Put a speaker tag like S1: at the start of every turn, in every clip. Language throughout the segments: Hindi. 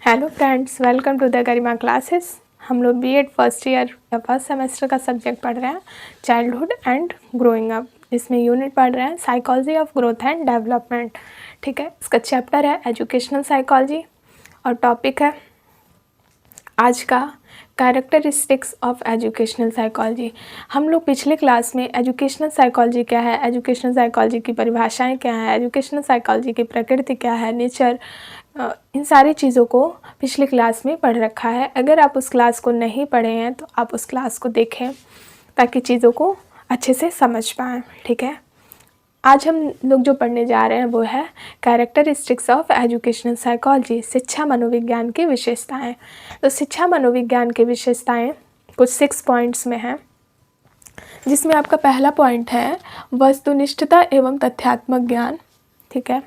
S1: Hello friends, welcome to the Garima classes. हम लोग बीएड फर्स्ट ईयर या फर्स्ट सेमेस्टर का सब्जेक्ट पढ़ रहे हैं चाइल्डहुड एंड ग्रोइंग अप। इसमें यूनिट पढ़ रहे हैं psychology of growth and development. ठीक है, इसका चैप्टर है एजुकेशनल साइकोलॉजी और टॉपिक है आज का कैरेक्टरिस्टिक्स ऑफ एजुकेशनल साइकोलॉजी। हम लोग पिछले क्लास में एजुकेशनल साइकोलॉजी क्या है, एजुकेशनल साइकोलॉजी की परिभाषाएं क्या है, एजुकेशनल साइकोलॉजी की प्रकृति क्या है, नेचर, इन सारी चीज़ों को पिछले क्लास में पढ़ रखा है। अगर आप उस क्लास को नहीं पढ़े हैं तो आप उस क्लास को देखें ताकि चीज़ों को अच्छे से समझ पाएँ। ठीक है, आज हम लोग जो पढ़ने जा रहे हैं वो है कैरेक्टरिस्टिक्स ऑफ एजुकेशनल साइकोलॉजी, शिक्षा मनोविज्ञान की विशेषताएं। तो शिक्षा मनोविज्ञान की विशेषताएं कुछ 6 पॉइंट्स में हैं, जिसमें आपका पहला पॉइंट है वस्तुनिष्ठता एवं तथ्यात्मक ज्ञान। ठीक है,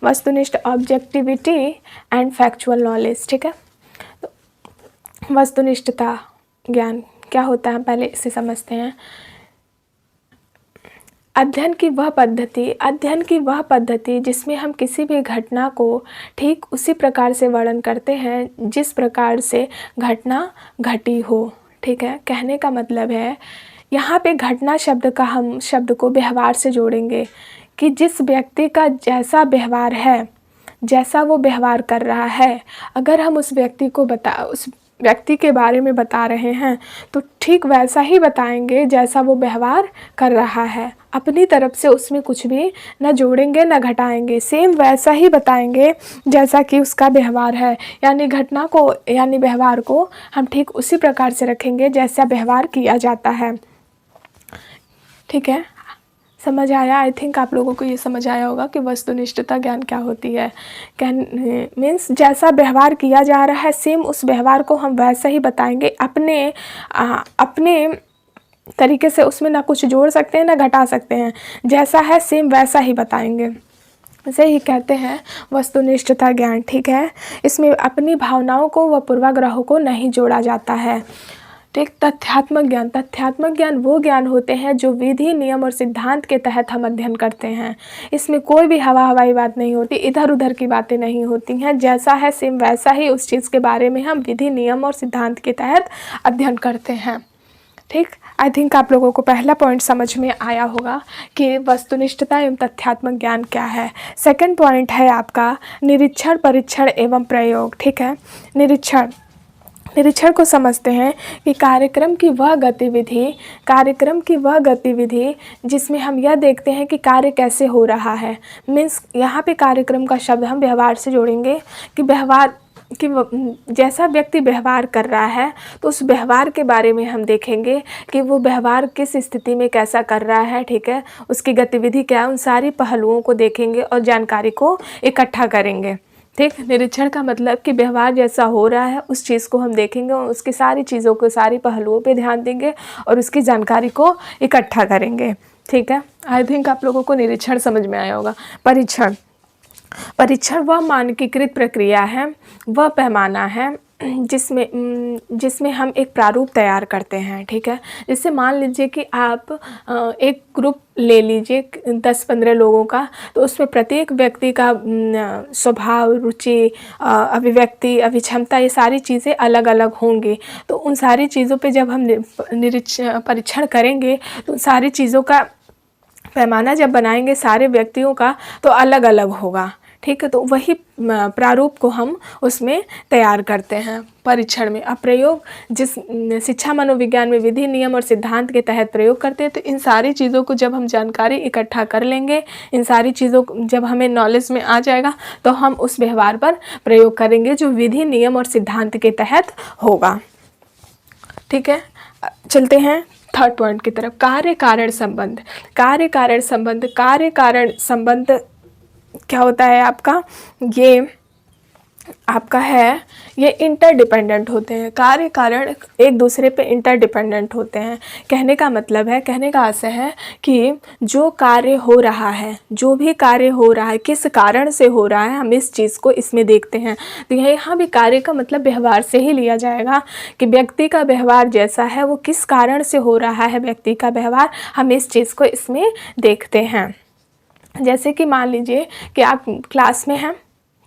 S1: वस्तुनिष्ठ ऑब्जेक्टिविटी एंड फैक्चुअल नॉलेज। ठीक है, तो वस्तुनिष्ठता ज्ञान क्या होता है पहले इसे समझते हैं। अध्ययन की वह पद्धति जिसमें हम किसी भी घटना को ठीक उसी प्रकार से वर्णन करते हैं जिस प्रकार से घटना घटी हो। ठीक है, कहने का मतलब है यहाँ पे घटना शब्द का हम शब्द को व्यवहार से जोड़ेंगे कि जिस व्यक्ति का जैसा व्यवहार है, जैसा वो व्यवहार कर रहा है, अगर हम उस व्यक्ति के बारे में बता रहे हैं तो ठीक वैसा ही बताएंगे जैसा वो व्यवहार कर रहा है। अपनी तरफ से उसमें कुछ भी न जोड़ेंगे न घटाएंगे, सेम वैसा ही बताएंगे जैसा कि उसका व्यवहार है। यानी घटना को यानी व्यवहार को हम ठीक उसी प्रकार से रखेंगे जैसा व्यवहार किया जाता है। ठीक है, समझ आया? आई थिंक आप लोगों को ये समझ आया होगा कि वस्तुनिष्ठता ज्ञान क्या होती है। मीन्स जैसा व्यवहार किया जा रहा है सेम उस व्यवहार को हम वैसा ही बताएंगे, अपने तरीके से उसमें ना कुछ जोड़ सकते हैं ना घटा सकते हैं, जैसा है सेम वैसा ही बताएंगे। इसे ही कहते हैं वस्तुनिष्ठता ज्ञान। ठीक है, इसमें अपनी भावनाओं को व पूर्वाग्रहों को नहीं जोड़ा जाता है। ठीक, तथ्यात्मक ज्ञान वो ज्ञान होते हैं जो विधि, नियम और सिद्धांत के तहत हम अध्ययन करते हैं। इसमें कोई भी हवाई बात नहीं होती, इधर उधर की बातें नहीं होती हैं, जैसा है सेम वैसा ही उस चीज़ के बारे में हम विधि, नियम और सिद्धांत के तहत अध्ययन करते हैं। ठीक, आई थिंक आप लोगों को पहला पॉइंट समझ में आया होगा कि वस्तुनिष्ठता एवं तथ्यात्मक ज्ञान क्या है। सेकंड पॉइंट है आपका निरीक्षण, परीक्षण एवं प्रयोग। ठीक है, निरीक्षण को समझते हैं कि कार्यक्रम की वह गतिविधि जिसमें हम यह देखते हैं कि कार्य कैसे हो रहा है। मीन्स यहाँ पे कार्यक्रम का शब्द हम व्यवहार से जोड़ेंगे कि जैसा व्यक्ति व्यवहार कर रहा है तो उस व्यवहार के बारे में हम देखेंगे कि वो व्यवहार किस स्थिति में कैसा कर रहा है। ठीक है, उसकी गतिविधि क्या है, उन सारी पहलुओं को देखेंगे और जानकारी को इकट्ठा करेंगे। ठीक, निरीक्षण का मतलब कि व्यवहार जैसा हो रहा है उस चीज़ को हम देखेंगे और उसकी सारी चीज़ों को, सारी पहलुओं पे ध्यान देंगे और उसकी जानकारी को इकट्ठा करेंगे। ठीक है, आई थिंक आप लोगों को निरीक्षण समझ में आया होगा। परीक्षण वह मानकीकृत प्रक्रिया है, वह पैमाना है जिसमें हम एक प्रारूप तैयार करते हैं। ठीक है, जैसे मान लीजिए कि आप एक ग्रुप ले लीजिए 10-15 लोगों का, तो उसमें प्रत्येक व्यक्ति का स्वभाव, रुचि, अभिव्यक्ति, अभिक्षमता, ये सारी चीज़ें अलग अलग होंगी। तो उन सारी चीज़ों पे जब हम परीक्षण करेंगे तो उन सारी चीज़ों का पैमाना जब बनाएंगे सारे व्यक्तियों का तो अलग अलग होगा। ठीक है, तो वही प्रारूप को हम उसमें तैयार करते हैं परीक्षण में। अब प्रयोग जिस शिक्षा मनोविज्ञान में विधि, नियम और सिद्धांत के तहत प्रयोग करते हैं, तो इन सारी चीज़ों को जब हम जानकारी इकट्ठा कर लेंगे, इन सारी चीज़ों जब हमें नॉलेज में आ जाएगा तो हम उस व्यवहार पर प्रयोग करेंगे जो विधि, नियम और सिद्धांत के तहत होगा। ठीक है, चलते हैं थर्ड पॉइंट की तरफ, कार्य कारण संबंध क्या होता है आपका, ये इंटरडिपेंडेंट होते हैं। कार्य कारण एक दूसरे पे इंटरडिपेंडेंट होते हैं। कहने का आशय है कि जो कार्य हो रहा है, जो भी कार्य हो रहा है, किस कारण से हो रहा है, हम इस चीज़ को इसमें देखते हैं। तो यहाँ भी कार्य का मतलब व्यवहार से ही लिया जाएगा कि व्यक्ति का व्यवहार जैसा है वो किस कारण से हो रहा है, व्यक्ति का व्यवहार, हम इस चीज़ को इसमें देखते हैं। जैसे कि मान लीजिए कि आप क्लास में हैं,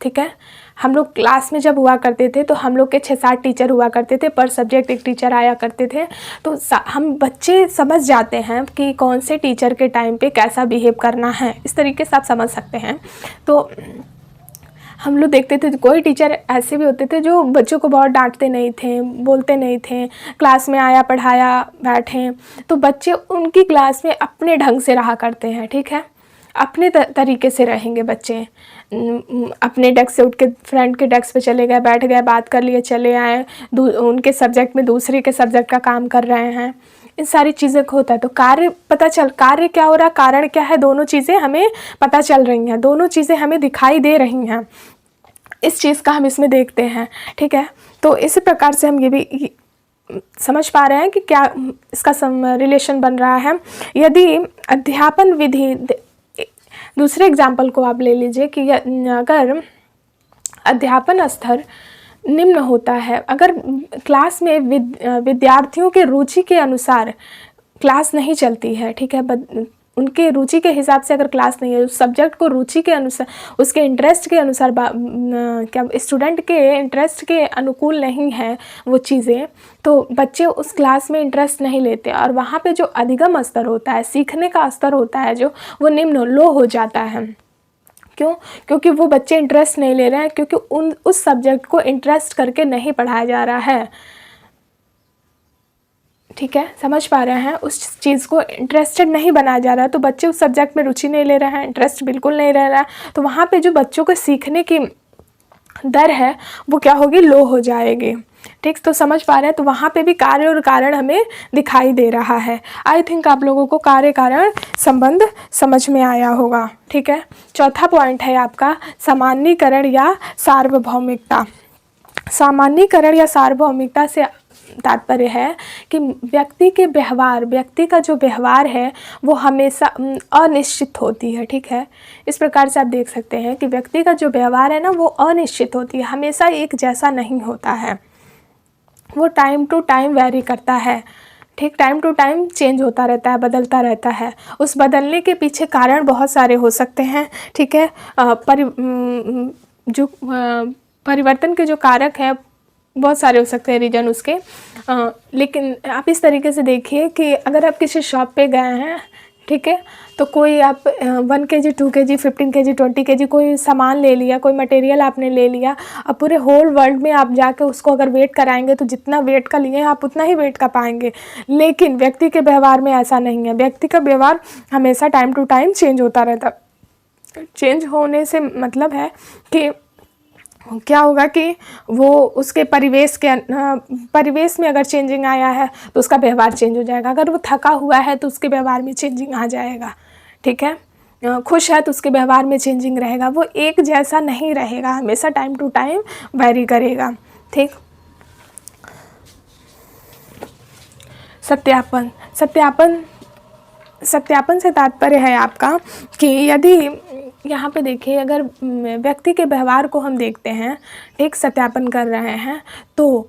S1: ठीक है। हम लोग क्लास में जब हुआ करते थे तो हम लोग के 6-7 टीचर हुआ करते थे, पर सब्जेक्ट एक टीचर आया करते थे। तो हम बच्चे समझ जाते हैं कि कौन से टीचर के टाइम पे कैसा बिहेव करना है, इस तरीके से आप समझ सकते हैं। तो हम लोग देखते थे कोई टीचर ऐसे भी होते थे जो बच्चों को बहुत डांटते नहीं थे, बोलते नहीं थे, क्लास में आया पढ़ाया बैठे, तो बच्चे उनकी क्लास में अपने ढंग से रहा करते हैं, ठीक है। अपने तरीके से रहेंगे बच्चे, अपने डेस्क से उठ के फ्रेंड के डेस्क पे चले गए, बैठ गए, बात कर लिए, चले आए, उनके सब्जेक्ट में दूसरे के सब्जेक्ट का काम कर रहे हैं, इन सारी चीज़ें को होता है। तो कार्य क्या हो रहा है, कारण क्या है, दोनों चीज़ें हमें पता चल रही हैं, दोनों चीज़ें हमें दिखाई दे रही हैं, इस चीज़ का हम इसमें देखते हैं, ठीक है। तो इसी प्रकार से हम ये भी समझ पा रहे हैं कि क्या इसका रिलेशन बन रहा है। यदि अध्यापन विधि, दूसरे एग्जाम्पल को आप ले लीजिए कि अगर अध्यापन स्तर निम्न होता है, अगर क्लास में विद्यार्थियों के रुचि के अनुसार क्लास नहीं चलती है, ठीक है, उनके रुचि के हिसाब से अगर क्लास नहीं है, उस सब्जेक्ट को रुचि के अनुसार, उसके इंटरेस्ट के अनुसार, क्या स्टूडेंट के इंटरेस्ट के अनुकूल नहीं है वो चीज़ें, तो बच्चे उस क्लास में इंटरेस्ट नहीं लेते और वहाँ पे जो अधिगम स्तर होता है, सीखने का स्तर होता है जो, वो लो हो जाता है। क्यों? क्योंकि वो बच्चे इंटरेस्ट नहीं ले रहे हैं, क्योंकि उस सब्जेक्ट को इंटरेस्ट करके नहीं पढ़ाया जा रहा है, ठीक है, समझ पा रहे हैं, उस चीज़ को इंटरेस्टेड नहीं बनाया जा रहा है, तो बच्चे उस सब्जेक्ट में रुचि नहीं ले रहे हैं, इंटरेस्ट बिल्कुल नहीं रह रहा है, तो वहाँ पे जो बच्चों को सीखने की दर है वो क्या होगी, लो हो जाएगी, ठीक। तो समझ पा रहे हैं, तो वहाँ पे भी कार्य और कारण हमें दिखाई दे रहा है। आई थिंक आप लोगों को कार्य कारण संबंध समझ में आया होगा, ठीक है। चौथा पॉइंट है आपका सामान्यीकरण या सार्वभौमिकता। सामान्यीकरण या सार्वभौमिकता से तात्पर्य है कि व्यक्ति का जो व्यवहार है वो हमेशा अनिश्चित होती है, ठीक है। इस प्रकार से आप देख सकते हैं कि व्यक्ति का जो व्यवहार है ना वो अनिश्चित होती है, हमेशा एक जैसा नहीं होता है, वो टाइम टू टाइम वेरी करता है, ठीक, टाइम टू टाइम चेंज होता रहता है, बदलता रहता है। उस बदलने के पीछे कारण बहुत सारे हो सकते हैं, ठीक है। परिवर्तन के जो कारक हैं बहुत सारे हो सकते हैं रीजन उसके, लेकिन आप इस तरीके से देखिए कि अगर आप किसी शॉप पे गए हैं, ठीक है, तो कोई आप 1 kg 2 kg 15 kg 20 kg कोई सामान ले लिया, कोई मटेरियल आपने ले लिया, अब पूरे होल वर्ल्ड में आप जाके उसको अगर वेट कराएंगे तो जितना वेट का लिए आप उतना ही वेट का पाएंगे। लेकिन व्यक्ति के व्यवहार में ऐसा नहीं है, व्यक्ति का व्यवहार हमेशा टाइम टू टाइम चेंज होता रहता। चेंज होने से मतलब है कि क्या होगा कि वो उसके परिवेश में अगर चेंजिंग आया है तो उसका व्यवहार चेंज हो जाएगा, अगर वो थका हुआ है तो उसके व्यवहार में चेंजिंग आ जाएगा, ठीक है। खुश है तो उसके व्यवहार में चेंजिंग रहेगा, वो एक जैसा नहीं रहेगा, हमेशा टाइम टू टाइम वेरी करेगा, ठीक। सत्यापन से तात्पर्य है आपका कि यदि यहाँ पे देखिए, अगर व्यक्ति के व्यवहार को हम देखते हैं, एक सत्यापन कर रहे हैं, तो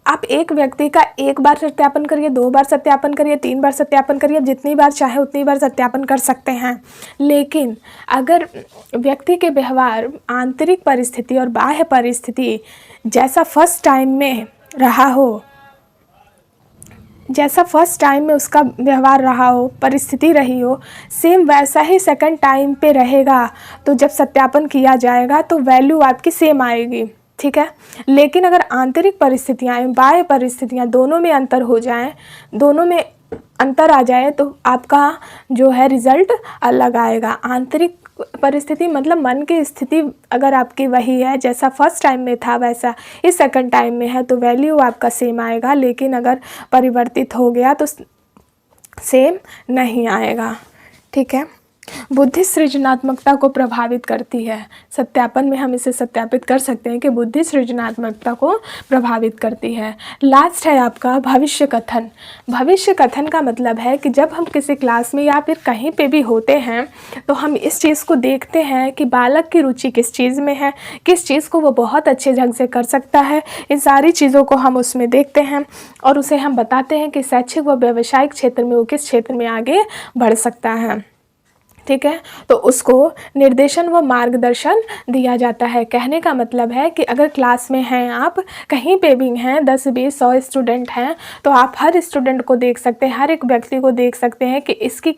S1: आप एक व्यक्ति का 1 बार सत्यापन करिए, 2 बार सत्यापन करिए, 3 बार सत्यापन करिए, आप जितनी बार चाहे उतनी बार सत्यापन कर सकते हैं। लेकिन अगर व्यक्ति के व्यवहार, आंतरिक परिस्थिति और बाह्य परिस्थिति जैसा फर्स्ट टाइम में रहा हो, जैसा फर्स्ट टाइम में उसका व्यवहार रहा हो, परिस्थिति रही हो, सेम वैसा ही सेकंड टाइम पे रहेगा, तो जब सत्यापन किया जाएगा तो वैल्यू आपकी सेम आएगी, ठीक है। लेकिन अगर आंतरिक परिस्थितियाँ एवं बाह्य परिस्थितियाँ दोनों में अंतर हो जाए, दोनों में अंतर आ जाए, तो आपका जो है रिज़ल्ट अलग आएगा। आंतरिक परिस्थिति मतलब मन की स्थिति अगर आपकी वही है, जैसा फर्स्ट टाइम में था वैसा इस सेकंड टाइम में है, तो वैल्यू आपका सेम आएगा। लेकिन अगर परिवर्तित हो गया तो सेम नहीं आएगा, ठीक है। बुद्धि सृजनात्मकता को प्रभावित करती है। सत्यापन में हम इसे सत्यापित कर सकते हैं कि बुद्धि सृजनात्मकता को प्रभावित करती है। लास्ट है आपका भविष्य कथन। भविष्य कथन का मतलब है कि जब हम किसी क्लास में या फिर कहीं पे भी होते हैं तो हम इस चीज़ को देखते हैं कि बालक की रुचि किस चीज़ में है, किस चीज़ को वो बहुत अच्छे ढंग से कर सकता है, इन सारी चीज़ों को हम उसमें देखते हैं और उसे हम बताते हैं कि शैक्षिक व व्यावसायिक क्षेत्र में वो किस क्षेत्र में आगे बढ़ सकता है। ठीक है। तो उसको निर्देशन व मार्गदर्शन दिया जाता है। कहने का मतलब है कि अगर क्लास में हैं आप, कहीं पे भी हैं, 10 20 100 स्टूडेंट हैं, तो आप हर स्टूडेंट को देख सकते हैं, हर एक व्यक्ति को देख सकते हैं कि इसकी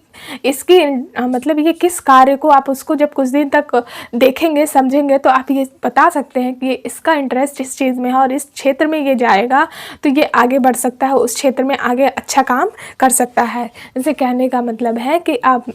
S1: मतलब ये किस कार्य को आप उसको जब कुछ दिन तक देखेंगे, समझेंगे, तो आप ये बता सकते हैं कि इसका इंटरेस्ट इस चीज़ में है और इस क्षेत्र में ये जाएगा तो ये आगे बढ़ सकता है, उस क्षेत्र में आगे अच्छा काम कर सकता है। जैसे कहने का मतलब है कि आप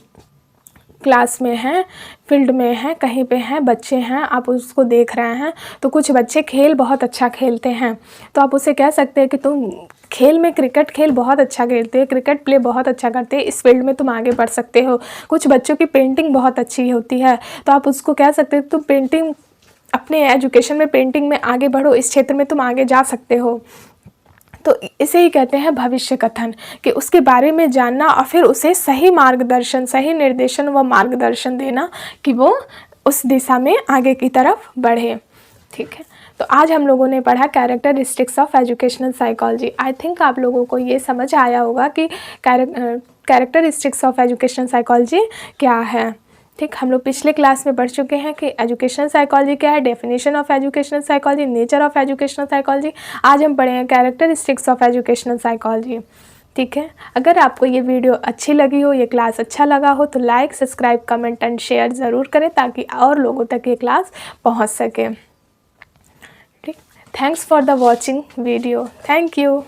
S1: क्लास में हैं, फील्ड में हैं, कहीं पे हैं, बच्चे हैं, आप उसको देख रहे हैं, तो कुछ बच्चे खेल बहुत अच्छा खेलते हैं, तो आप उसे कह सकते हैं कि तुम खेल में क्रिकेट खेल बहुत अच्छा खेलते हैं, क्रिकेट प्ले बहुत अच्छा करते हैं, इस फील्ड में तुम आगे बढ़ सकते हो। कुछ बच्चों की पेंटिंग बहुत अच्छी होती है, तो आप उसको कह सकते हो तुम पेंटिंग, अपने एजुकेशन में पेंटिंग में आगे बढ़ो, इस क्षेत्र में तुम आगे जा सकते हो। तो इसे ही कहते हैं भविष्य कथन, कि उसके बारे में जानना और फिर उसे सही मार्गदर्शन, सही निर्देशन व मार्गदर्शन देना कि वो उस दिशा में आगे की तरफ बढ़े। ठीक है, तो आज हम लोगों ने पढ़ा characteristics of educational psychology. I think आप लोगों को ये समझ आया होगा कि कैरेक्टरिस्टिक्स ऑफ एजुकेशनल साइकोलॉजी क्या है। ठीक, हम लोग पिछले क्लास में पढ़ चुके हैं कि एजुकेशनल साइकोलॉजी क्या है, definition of educational psychology, nature of educational psychology. आज हम पढ़े हैं कैरेक्टरिस्टिक्स ऑफ एजुकेशनल साइकोलॉजी। ठीक है, अगर आपको ये वीडियो अच्छी लगी हो, ये क्लास अच्छा लगा हो, तो like, subscribe, comment and share ज़रूर करें ताकि और लोगों तक ये क्लास पहुँच सके। ठीक, thanks for the watching video. Thank you.